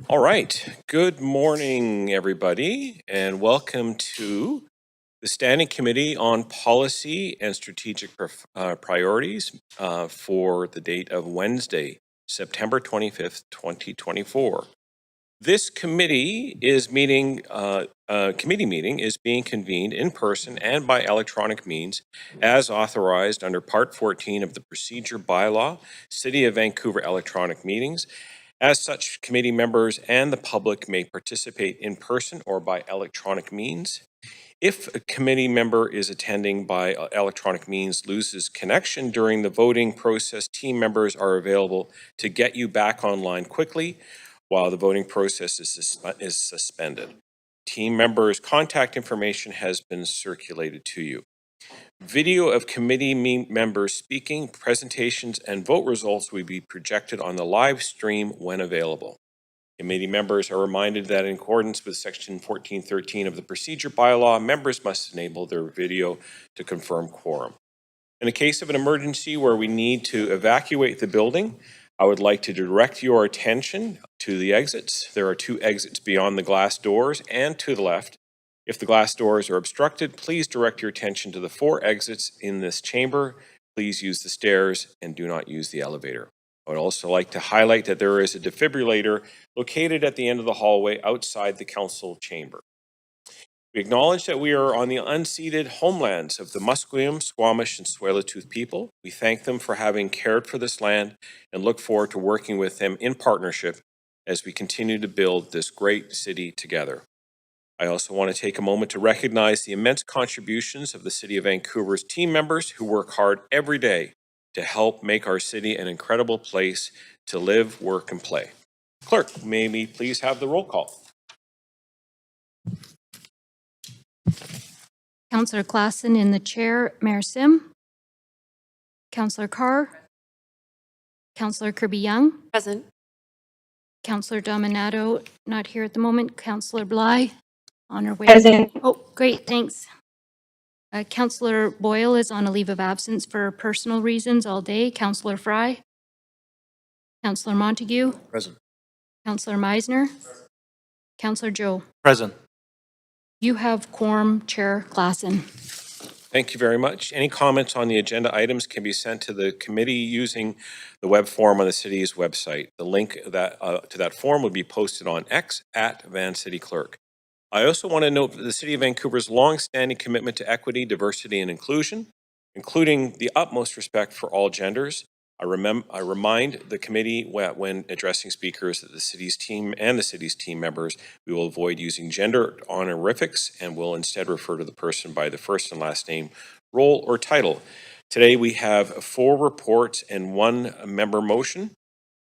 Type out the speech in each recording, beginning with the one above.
All right. Good morning, everybody, and welcome to the Standing Committee on Policy and Strategic Priorities for the date of Wednesday, September 25th, 2024. This committee is committee meeting is being convened in person and by electronic means as authorized under Part 14 of the Procedure Bylaw, City of Vancouver Electronic Meetings. As such, committee members and the public may participate in person or by electronic means. If a committee member is attending by electronic means loses connection during the voting process, team members are available to get you back online quickly while the voting process is suspended. Team members' contact information has been circulated to you. Video of committee members speaking, presentations, and vote results will be projected on the live stream when available. Committee members are reminded that in accordance with Section 1413 of the Procedure Bylaw, members must enable their video to confirm quorum. In the case of an emergency where we need to evacuate the building, I would like to direct your attention to the exits. There are 2 exits beyond the glass doors and to the left. If the glass doors are obstructed, please direct your attention to the 4 exits in this chamber. Please use the stairs and do not use the elevator. I would also like to highlight that there is a defibrillator located at the end of the hallway outside the council chamber. We acknowledge that we are on the unceded homelands of the Musqueam, Squamish, and Tsleil-Waututh people. We thank them for having cared for this land and look forward to working with them in partnership as we continue to build this great city together. I also want to take a moment to recognize the immense contributions of the City of Vancouver's team members who work hard every day to help make our city an incredible place to live, work, and play. Clerk, may we please have the roll call? Councillor Klassen in the chair, Mayor Sim, Councillor Carr, Councillor Kirby-Yung, Present. Councillor Dominato, not here at the moment, Councillor Bly, on her way. Present. Oh, great, thanks. Councillor Boyle is on a leave of absence for personal reasons all day. Councillor Fry, Councillor Montague, Present. Councillor Meisner, Councillor Joe. Present. You have quorum, Chair Klassen. Thank you very much. Any comments on the agenda items can be sent to the committee using the web form on the city's website. The link to that form will be posted on X at VanCityClerk. I also want to note that the City of Vancouver's long-standing commitment to equity, diversity, and inclusion, including the utmost respect for all genders. I remind the committee when addressing speakers that the city's team members, we will avoid using gender honorifics and will instead refer to the person by the first and last name, role, or title. Today we have 4 reports and 1 member motion.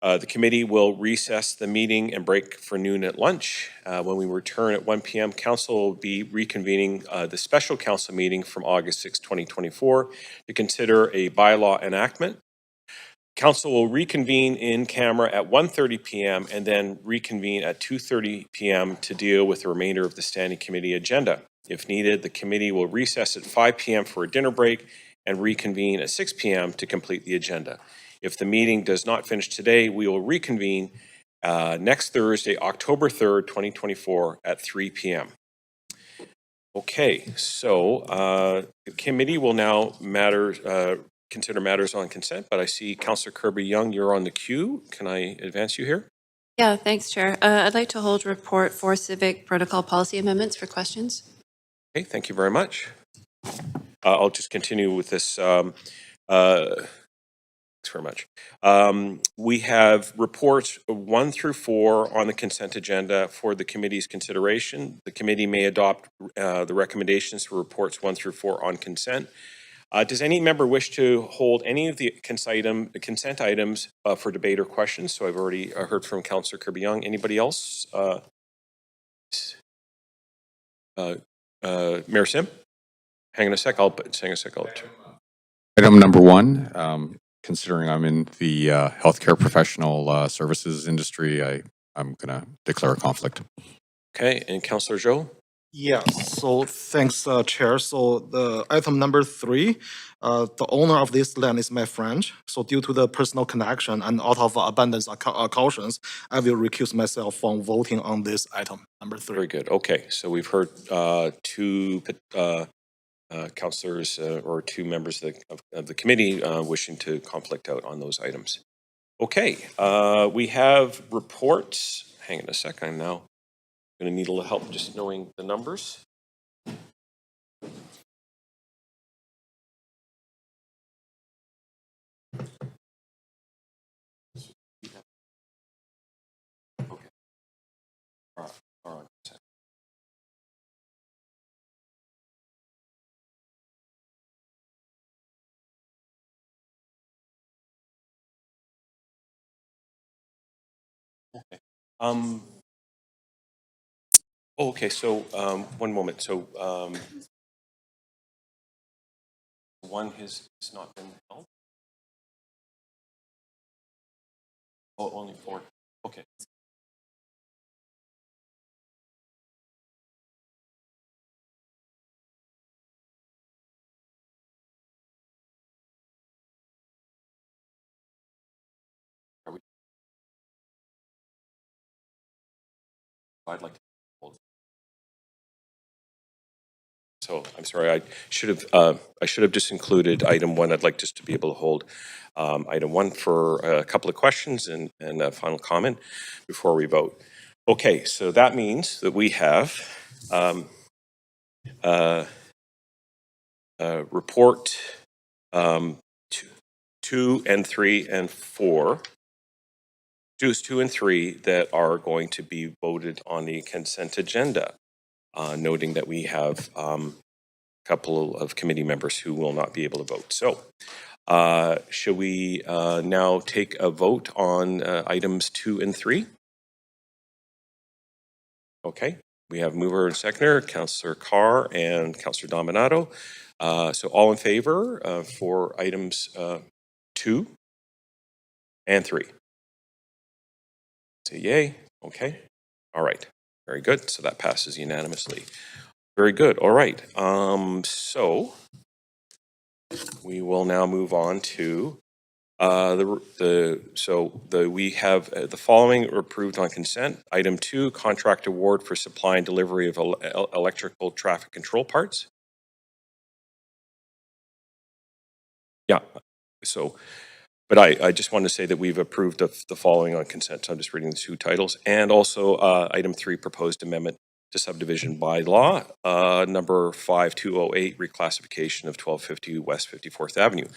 The committee will recess the meeting and break for noon at lunch. When we return at 1 p.m., Council will be reconvening the special Council meeting from August 6, 2024 to consider a bylaw enactment. Council will reconvene in camera at 1:30 p.m. and then reconvene at 2:30 p.m. to deal with the remainder of the Standing Committee agenda. If needed, the committee will recess at 5 p.m. for a dinner break and reconvene at 6 p.m. to complete the agenda. If the meeting does not finish today, we will reconvene next Thursday, October 3rd, 2024 at 3 p.m. Okay, so the committee will now consider matters on consent, but I see Councillor Kirby-Yung, you're on the queue. Can I advance you here? Yeah, thanks, Chair. I'd like to hold report for civic protocol policy amendments for questions. Okay, thank you very much. I'll just continue with this. Thanks very much. We have reports 1 through 4 on the consent agenda for the committee's consideration. The committee may adopt the recommendations for reports 1 through 4 on consent. Does any member wish to hold any of the consent items for debate or questions? So I've already heard from Councillor Kirby-Yung. Anybody else? Mayor Sim? Hang on a sec. Item number 1, considering I'm in the healthcare professional services industry, I'm going to declare a conflict. Okay, and Councillor Joe? Yeah, so thanks, Chair. So the item number 3, the owner of this land is my friend. So due to the personal connection and out of abundance of cautions, I will recuse myself from voting on this item number 3. Very good. Okay, so we've heard two councillors or two members of the committee wishing to conflict out on those items. Okay, we have reports. Hang on a sec. I'm now going to need a little help just knowing the numbers. Okay. All right. Okay. Okay, so one moment. So one has not been held? Oh, only 4. Okay. Are we? I'd like to hold. So I'm sorry, I should have just included item 1. I'd like just to be able to hold item 1 for a couple of questions and a final comment before we vote. Okay, so that means that we have report 2 and 3 and 4. Choose 2 and 3 that are going to be voted on the consent agenda, noting that we have a couple of committee members who will not be able to vote. So should we now take a vote on items 2 and 3? Okay, we have mover and seconder, Councillor Carr and Councillor Dominato. So all in favor for items 2 and 3? Say yay. Okay. All right. Very good. So that passes unanimously. Very good. All right. So we will now move on to we have the following approved on consent. Item 2, contract award for supply and delivery of electrical traffic control parts. Yeah. So, but I just want to say that we've approved the following on consent. So I'm just reading the 2 titles. And also item 3, proposed amendment to subdivision bylaw, number 5208, reclassification of 1250 West 54th Avenue.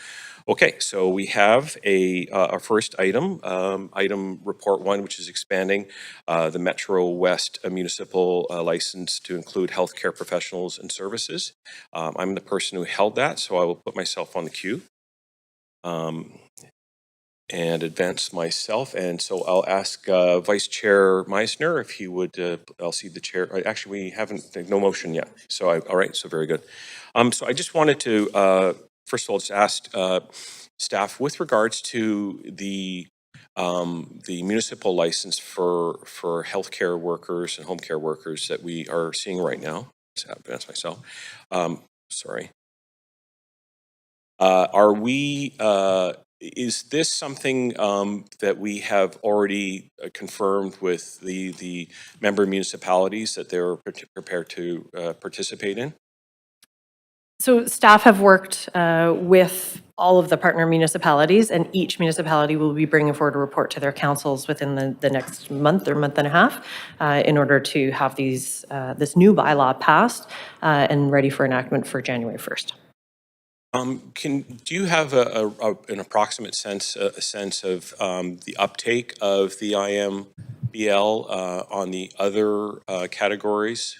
Okay, so we have our first item, item report 1, which is expanding the Metro West municipal license to include healthcare professionals and services. I'm the person who held that, so I will put myself on the queue and advance myself. And so I'll ask Vice Chair Meisner if he would, I'll see the chair. Actually, we haven't, no motion yet. So all right, so very good. So I just wanted to, first of all, just ask staff with regards to the municipal license for healthcare workers and home care workers that we are seeing right now. Let's advance myself. Sorry. Are we, is this something that we have already confirmed with the member municipalities that they're prepared to participate in? So staff have worked with all of the partner municipalities, and each municipality will be bringing forward a report to their councils within the next month or month and a half in order to have this new bylaw passed and ready for enactment for January 1st. Do you have an approximate sense of the uptake of the IMBL on the other categories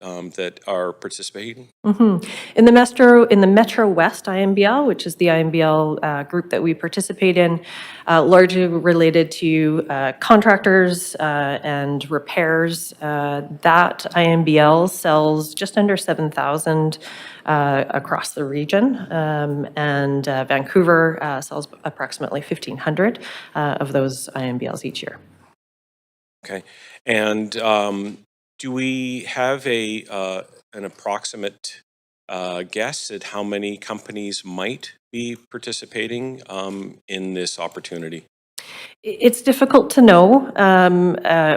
that are participating? In the Metro West IMBL, which is the IMBL group that we participate in, largely related to contractors and repairs, that IMBL sells just under 7,000 across the region, and Vancouver sells approximately 1,500 of those IMBLs each year. Okay, and Do we have an approximate guess at how many companies might be participating in this opportunity? It's difficult to know.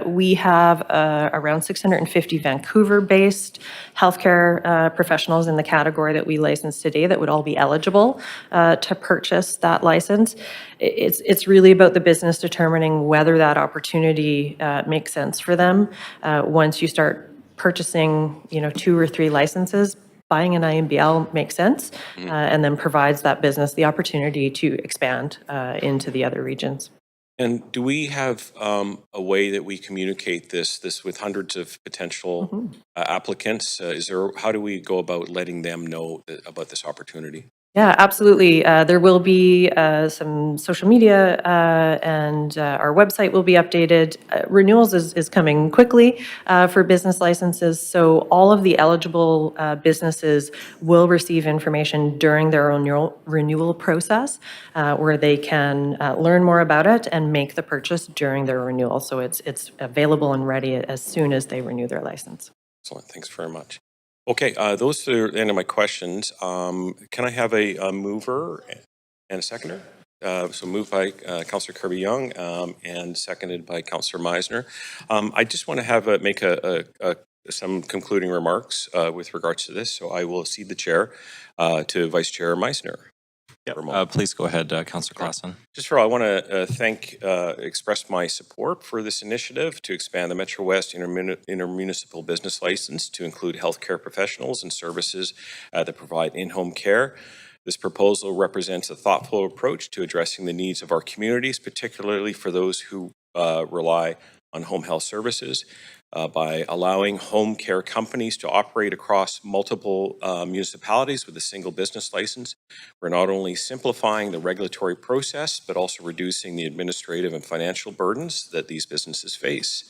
We have around 650 Vancouver-based healthcare professionals in the category that we license today that would all be eligible to purchase that license. It's really about the business determining whether that opportunity makes sense for them. Once you start purchasing, 2 or 3 licenses, buying an IMBL makes sense, and then provides that business the opportunity to expand into the other regions. And do we have a way that we communicate this with hundreds of potential applicants? How do we go about letting them know about this opportunity? Yeah, absolutely. There will be some social media and our website will be updated. Renewals is coming quickly for business licenses, so all of the eligible businesses will receive information during their renewal process where they can learn more about it and make the purchase during their renewal. So it's available and ready as soon as they renew their license. Excellent. Thanks very much. Okay, those are the end of my questions. Can I have a mover and a seconder? So moved by Councillor Kirby-Young and seconded by Councillor Meisner. I just want to make some concluding remarks with regards to this. So I will cede the chair to Vice Chair Meisner. Please go ahead, Councillor Klassen. I want to express my support for this initiative to expand the Metro West intermunicipal business license to include healthcare professionals and services that provide in-home care. This proposal represents a thoughtful approach to addressing the needs of our communities, particularly for those who rely on home health services. By allowing home care companies to operate across multiple municipalities with a single business license, we're not only simplifying the regulatory process, but also reducing the administrative and financial burdens that these businesses face.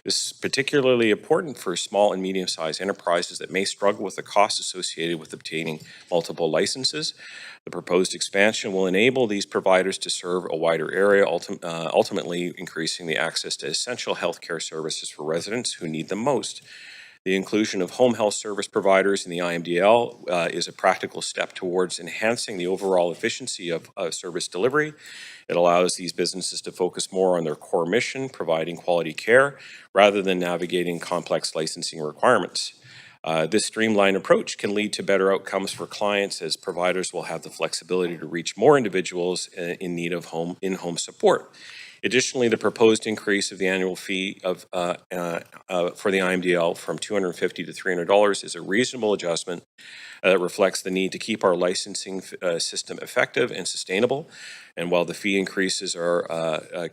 This is particularly important for small and medium-sized enterprises that may struggle with the costs associated with obtaining multiple licenses. The proposed expansion will enable these providers to serve a wider area, ultimately increasing the access to essential healthcare services for residents who need them most. The inclusion of home health service providers in the IMDL is a practical step towards enhancing the overall efficiency of service delivery. It allows these businesses to focus more on their core mission, providing quality care, rather than navigating complex licensing requirements. This streamlined approach can lead to better outcomes for clients, as providers will have the flexibility to reach more individuals in need of in-home support. Additionally, the proposed increase of the annual fee for the IMDL from $250 to $300 is a reasonable adjustment that reflects the need to keep our licensing system effective and sustainable. And while the fee increases are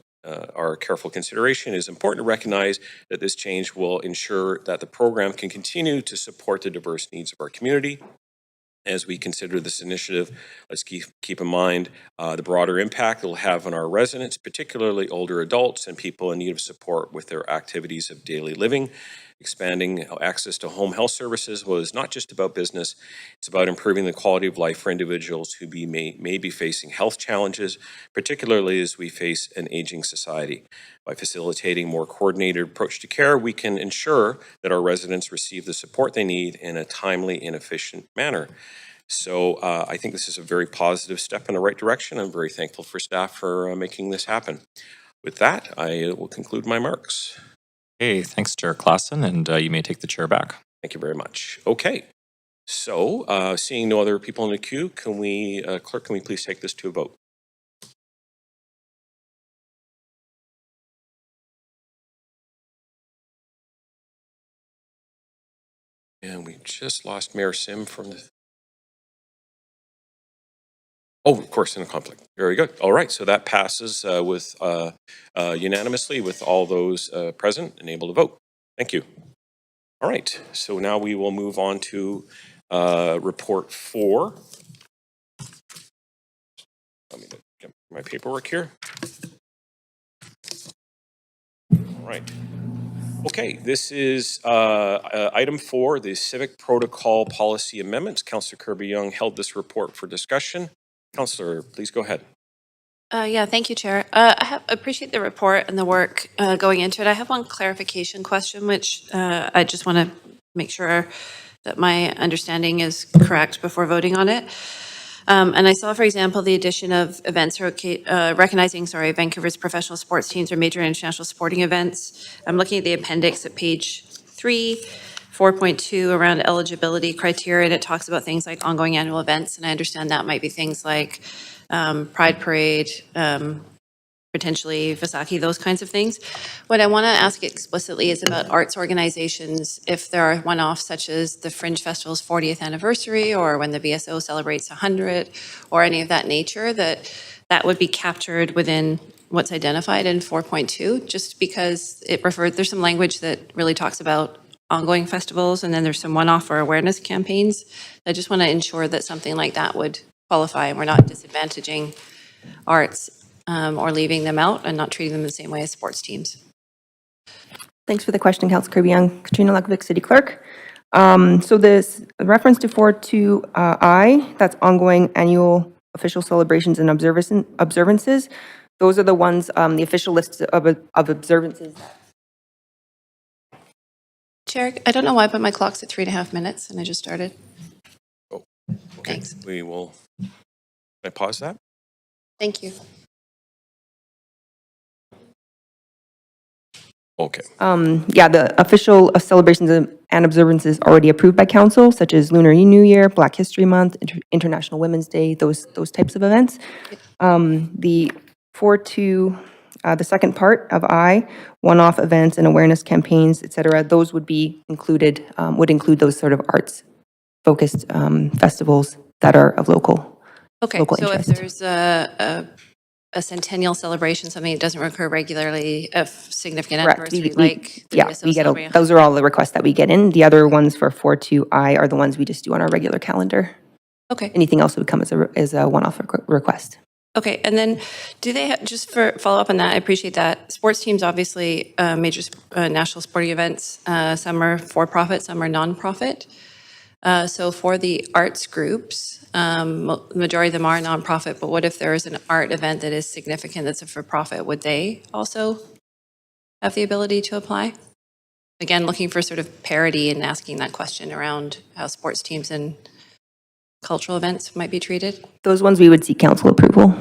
careful consideration, it is important to recognize that this change will ensure that the program can continue to support the diverse needs of our community. As we consider this initiative, let's keep in mind the broader impact it will have on our residents, particularly older adults and people in need of support with their activities of daily living. Expanding access to home health services was not just about business, it's about improving the quality of life for individuals who may be facing health challenges, particularly as we face an aging society. By facilitating a more coordinated approach to care, we can ensure that our residents receive the support they need in a timely and efficient manner. So I think this is a very positive step in the right direction. I'm very thankful for staff for making this happen. With that, I will conclude my remarks. Hey, thanks, Chair Klassen, and you may take the chair back. Thank you very much. Okay. So seeing no other people in the queue, Clerk, can we please take this to a vote? And we just lost Mayor Sim from the... Oh, of course, in a conflict. Very good. All right, so that passes unanimously with all those present and able to vote. Thank you. All right, so now we will move on to report 4. Let me get my paperwork here. All right. Okay, this is item 4, the Civic Protocol Policy Amendments. Councillor Kirby-Young held this report for discussion. Councillor, please go ahead. Yeah, thank you, Chair. Appreciate the report and the work going into it. I have one clarification question, which I just want to make sure that my understanding is correct before voting on it. And I saw, for example, the addition of events recognizing, Vancouver's professional sports teams or major international sporting events. I'm looking at the appendix at page 3, 4.2 around eligibility criteria, and it talks about things like ongoing annual events. And I understand that might be things like Pride Parade, potentially Vasaki, those kinds of things. What I want to ask explicitly is about arts organizations, if there are one-offs such as the Fringe Festival's 40th anniversary, or when the VSO celebrates 100, or any of that nature, that would be captured within what's identified in 4.2, just because there's some language that really talks about ongoing festivals, and then there's some one-off or awareness campaigns. I just want to ensure that something like that would qualify, and we're not disadvantaging arts or leaving them out and not treating them the same way as sports teams. Thanks for the question, Councilor Kirby-Young. Katrina Lukovic, City Clerk. So this reference to 4.2I, that's ongoing annual official celebrations and observances. Those are the ones, the official list of observances. Chair, I don't know why, but my clock's at 3.5 minutes and I just started. Okay, Thanks. we will, can I pause that? Thank you. Okay. Yeah, the official celebrations and observances already approved by council, such as Lunar New Year, Black History Month, International Women's Day, those types of events. The 4.2, the second part of I, one-off events and awareness campaigns, et cetera, those would be included, would include those sort of arts-focused festivals that are of local So interest. if there's a centennial celebration, something that doesn't recur regularly, a significant Correct. anniversary, like the Yeah, VSO we get, celebrating those are all the requests that we get in. The other ones for 4.2I are the ones we just do on our regular calendar. Okay. Anything else would come as a one-off request. Okay, and then do they, just for follow up on that, I appreciate that. Sports teams, obviously, major national sporting events, some are for-profit, some are non-profit. So for the arts groups, the majority of them are nonprofit, but what if there is an art event that is significant that's a for-profit? Would they also have the ability to apply? Again, looking for sort of parity and asking that question around how sports teams and cultural events might be treated. Those ones we would seek council approval.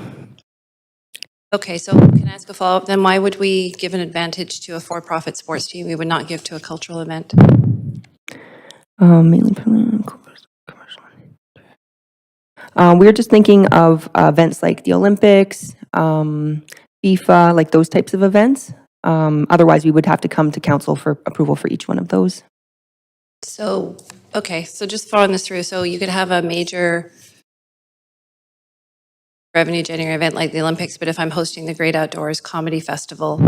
Okay, so can I ask a follow-up? Then why would we give an advantage to a for-profit sports team we would not give to a cultural event? Mainly commercial. We're just thinking of events like the Olympics, FIFA, like those types of events. Otherwise, we would have to come to council for approval for each one of those. So, okay, so just following this through, so you could have a major revenue generating event like the Olympics, but if I'm hosting the Great Outdoors Comedy Festival,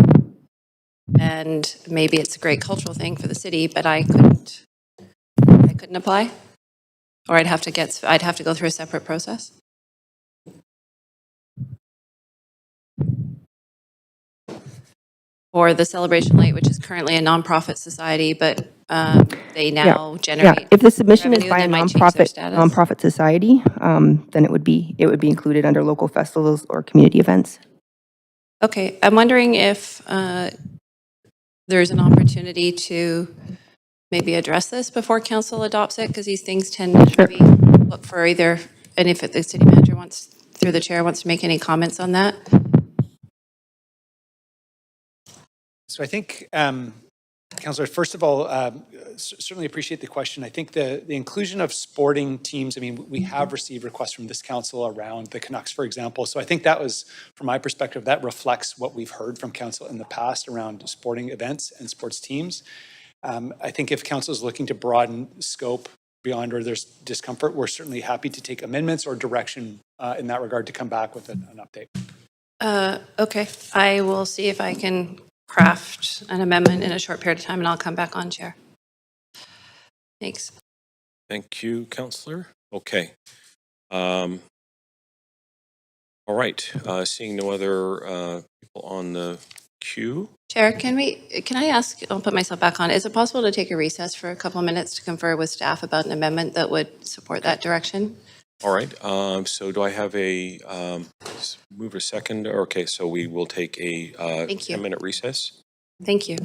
and maybe it's a great cultural thing for the city, but I couldn't apply? Or I'd have to go through a separate process? Or the Celebration Light, which is currently a nonprofit society, but they now Yeah, generate. if the submission is revenue, by a they might change their status. nonprofit society, then it would be included under local festivals or community events. Okay, I'm wondering if there's an opportunity to maybe address this before council adopts it, because these things tend to be, look for either, and if the city manager wants, through the chair, wants to make any comments on that. So I think, Councillor, first of all, certainly appreciate the question. I think the inclusion of sporting teams, I mean, we have received requests from this council around the Canucks, for example. So I think that was, from my perspective, that reflects what we've heard from council in the past around sporting events and sports teams. I think if council is looking to broaden scope beyond or there's discomfort, we're certainly happy to take amendments or direction in that regard to come back with an update. Okay, I will see if I can craft an amendment in a short period of time, and I'll come back on, Chair. Thanks. Thank you, Councillor. Okay. All right. Seeing no other people on the queue. Chair, can I ask, I'll put myself back on, is it possible to take a recess for a couple of minutes to confer with staff about an amendment that would support that direction? All right, so do I have a move a second? Okay, so we will take a Thank you. 10-minute recess. Thank you.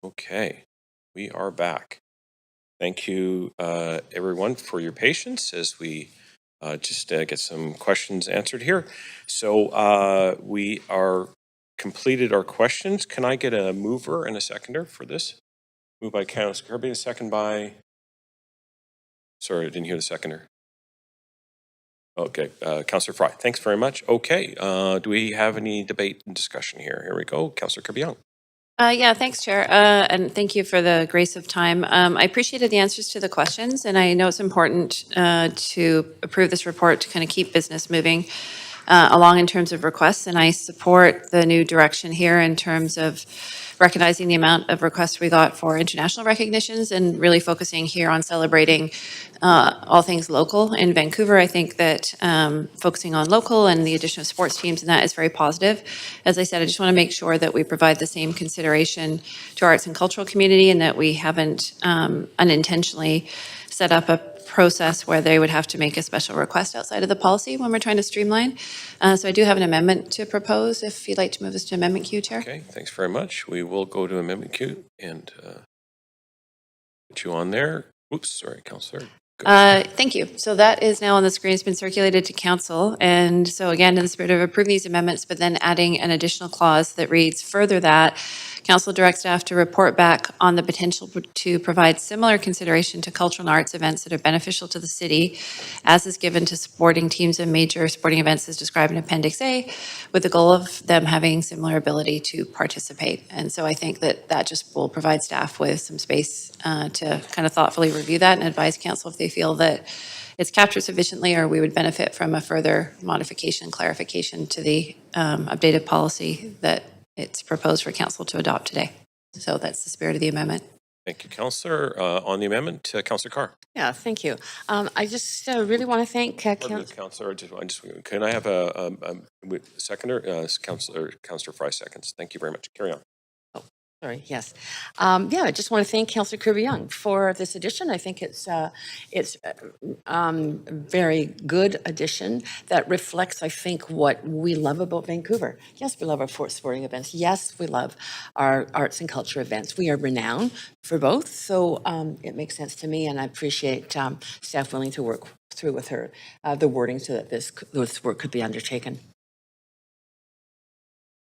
Okay, we are back. Thank you, everyone, for your patience as we just get some questions answered here. So we are completed our questions. Can I get a mover and a seconder for this? Moved by Councilor Kirby, a second by, sorry, I didn't hear the seconder. Okay, Councilor Fry, thanks very much. Okay, do we have any debate and discussion here? Here we go, Councilor Kirby-Young. Yeah, thanks, Chair. And thank you for the grace of time. I appreciated the answers to the questions, and I know it's important to approve this report to kind of keep business moving along in terms of requests. And I support the new direction here in terms of recognizing the amount of requests we got for international recognitions and really focusing here on celebrating all things local in Vancouver. I think that focusing on local and the addition of sports teams and that is very positive. As I said, I just want to make sure that we provide the same consideration to our arts and cultural community and that we haven't unintentionally set up a process where they would have to make a special request outside of the policy when we're trying to streamline. So I do have an amendment to propose if you'd like to move this to amendment queue, Chair. Okay, thanks very much. We will go to amendment queue and put you on there. Oops, sorry, Councilor. Thank you. So that is now on the screen. It's been circulated to council. And so again, in the spirit of approving these amendments, but then adding an additional clause that reads further that council directs staff to report back on the potential to provide similar consideration to cultural and arts events that are beneficial to the city, as is given to sporting teams and major sporting events as described in Appendix A, with the goal of them having similar ability to participate. And so I think that that just will provide staff with some space to kind of thoughtfully review that and advise council if they feel that it's captured sufficiently or we would benefit from a further modification, clarification to the updated policy that it's proposed for council to adopt today. So that's the spirit of the amendment. Thank you, Councilor. On the amendment, Councilor Carr. Yeah, thank you. I just really want to thank Councilor, can I have a seconder? Councilor Fry seconds. Thank you very much. Carry on. Sorry, yes. Yeah, I just want to thank Councillor Kirby-Young for this addition. I think it's a very good addition that reflects, I think, what we love about Vancouver. Yes, we love our sporting events. Yes, we love our arts and culture events. We are renowned for both, so it makes sense to me, and I appreciate staff willing to work through with her the wording so that this work could be undertaken.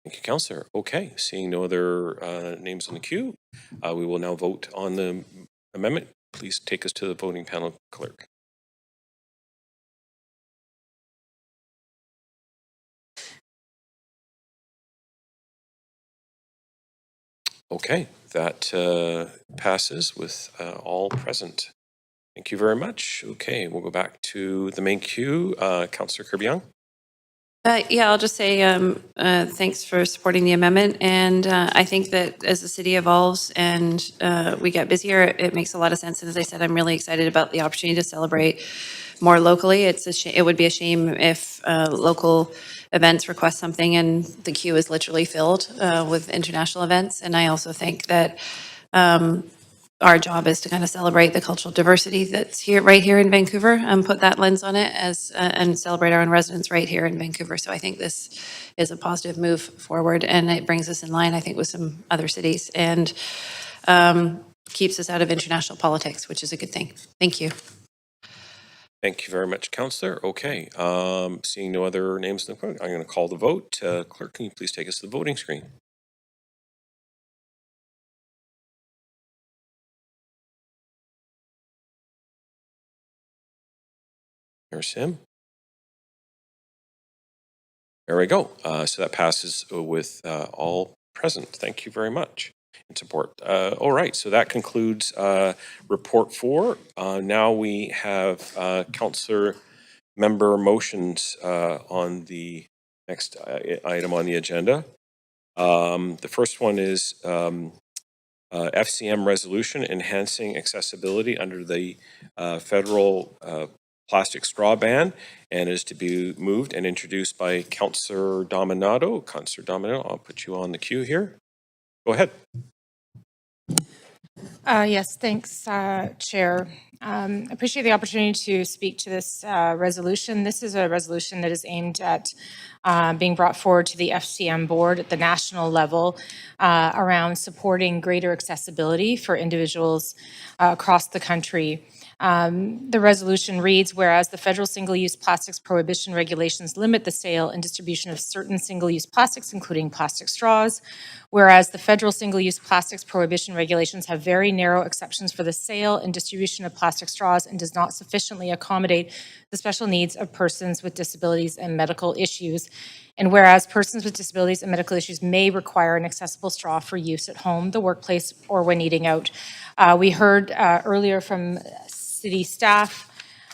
Thank you, Councillor. Okay, seeing no other names on the queue, we will now vote on the amendment. Please take us to the voting panel, clerk. Okay, that passes with all present. Thank you very much. Okay, we'll go back to the main queue. Councillor Kirby-Young. Yeah, I'll just say thanks for supporting the amendment. And I think that as the city evolves and we get busier, it makes a lot of sense. And as I said, I'm really excited about the opportunity to celebrate more locally. It would be a shame if local events request something and the queue is literally filled with international events. And I also think that our job is to kind of celebrate the cultural diversity that's here, right here in Vancouver, and put that lens on it as and celebrate our own residents right here in Vancouver. So I think this is a positive move forward, and it brings us in line, I think, with some other cities, and keeps us out of international politics, which is a good thing. Thank you. Thank you very much, Councillor. Okay, seeing no other names in the vote, I'm going to call the vote. Clerk, can you please take us to the voting screen? There's him. There we go. So that passes with all present. Thank you very much in support. All right, so that concludes report 4. Now we have councillor member motions on the next item on the agenda. The first one is FCM resolution enhancing accessibility under the federal plastic straw ban, and is to be moved and introduced by Councillor Dominato. Councillor Dominato, I'll put you on the queue here. Go ahead. Yes, thanks, Chair. Appreciate the opportunity to speak to this resolution. This is a resolution that is aimed at being brought forward to the FCM board at the national level around supporting greater accessibility for individuals across the country. The resolution reads, whereas the federal single-use plastics prohibition regulations limit the sale and distribution of certain single-use plastics, including plastic straws, whereas the federal single-use plastics prohibition regulations have very narrow exceptions for the sale and distribution of plastic straws and does not sufficiently accommodate the special needs of persons with disabilities and medical issues. And whereas persons with disabilities and medical issues may require an accessible straw for use at home, the workplace, or when eating out. We heard earlier from city staff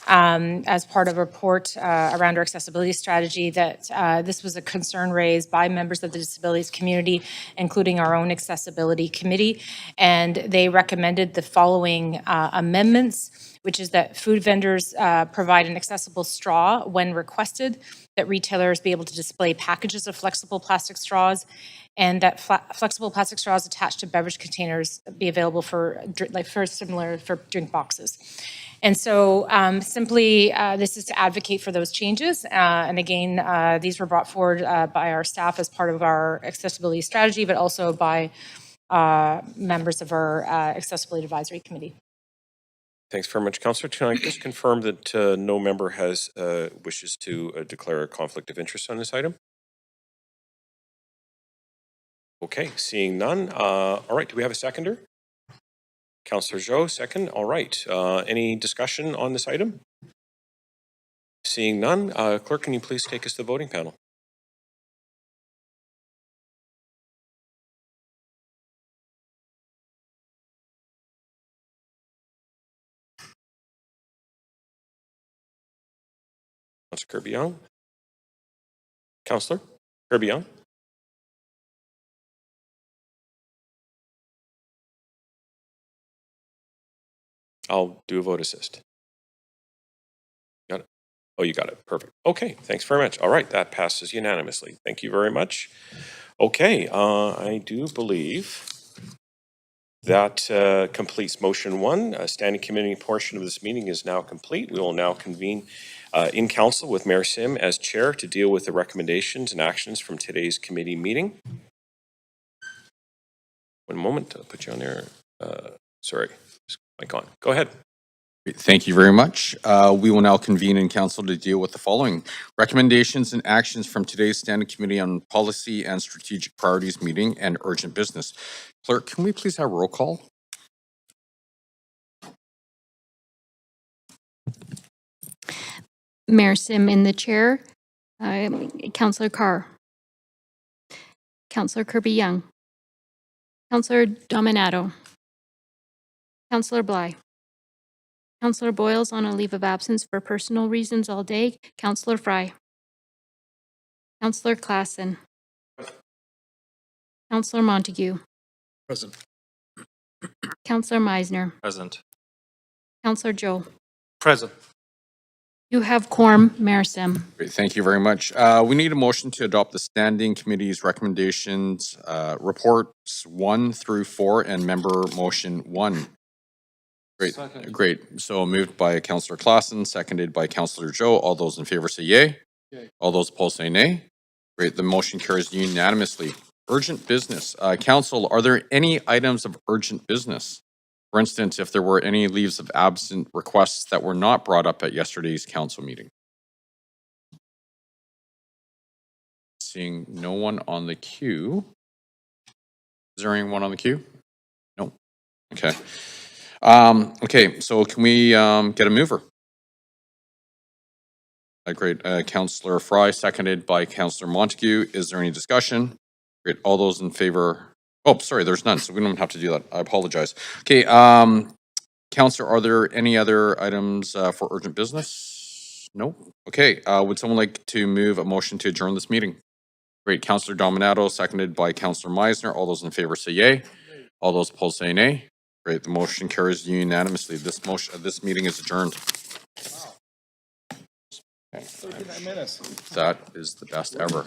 as part of a report around our accessibility strategy that this was a concern raised by members of the disabilities community, including our own accessibility committee. And they recommended the following amendments, which is that food vendors provide an accessible straw when requested, that retailers be able to display packages of flexible plastic straws, and that flexible plastic straws attached to beverage containers be available for similar for drink boxes. And so simply, this is to advocate for those changes. And again, these were brought forward by our staff as part of our accessibility strategy, but also by members of our accessibility advisory committee. Thanks very much, Councillor. Can I just confirm that no member has wishes to declare a conflict of interest on this item? Okay, seeing none. All right, do we have a seconder? Councillor Zhou, second. All right. Any discussion on this item? Seeing none. Clerk, can you please take us to the voting panel? Councillor Kirby-Yung. Councillor Kirby-Yung. I'll do a vote assist. Got it. Oh, you got it. Perfect. Okay, thanks very much. All right, that passes unanimously. Thank you very much. Okay, I do believe that completes motion one. A standing committee portion of this meeting is now complete. We will now convene in council with Mayor Sim as chair to deal with the recommendations and actions from today's committee meeting. One moment, I'll put you on there. Sorry, mic on. Go ahead. Thank you very much. We will now convene in council to deal with the following recommendations and actions from today's Standing Committee on Policy and Strategic Priorities meeting and urgent business. Clerk, can we please have roll call? Mayor Sim in the chair. Councillor Carr. Councillor Kirby-Yung. Councillor Dominato. Councillor Bly. Councillor Boyle's on a leave of absence for personal reasons all day. Councillor Fry. Councillor Klassen. Councillor Montague. Present. Councillor Meisner. Present. Councillor Joe. Present. You have quorum, Mayor Sim. Great, thank you very much. We need a motion to adopt the Standing Committee's recommendations, reports 1 through 4, and member motion 1. Great, great. So moved by Councillor Klassen, seconded by Councillor Joe. All those in favor say yay. Yay. All those opposed say nay. Great, the motion carries unanimously. Urgent business. Council, are there any items of urgent business? For instance, if there were any leaves of absent requests that were not brought up at yesterday's council meeting? Seeing no one on the queue. Is there anyone on the queue? No. Okay. Okay, so can we get a mover? Great. Councillor Fry, seconded by Councillor Montague. Is there any discussion? Great. All those in favor? Oh, sorry, there's none, so we don't have to do that. I apologize. Okay, Councillor, are there any other items for urgent business? No? Okay, would someone like to move a motion to adjourn this meeting? Great. Councillor Dominato, seconded by Councillor Meisner. All those in favor say yay. All those opposed say nay. Great. The motion carries unanimously. This meeting is adjourned. Wow. Okay. 39 minutes. That is the best ever.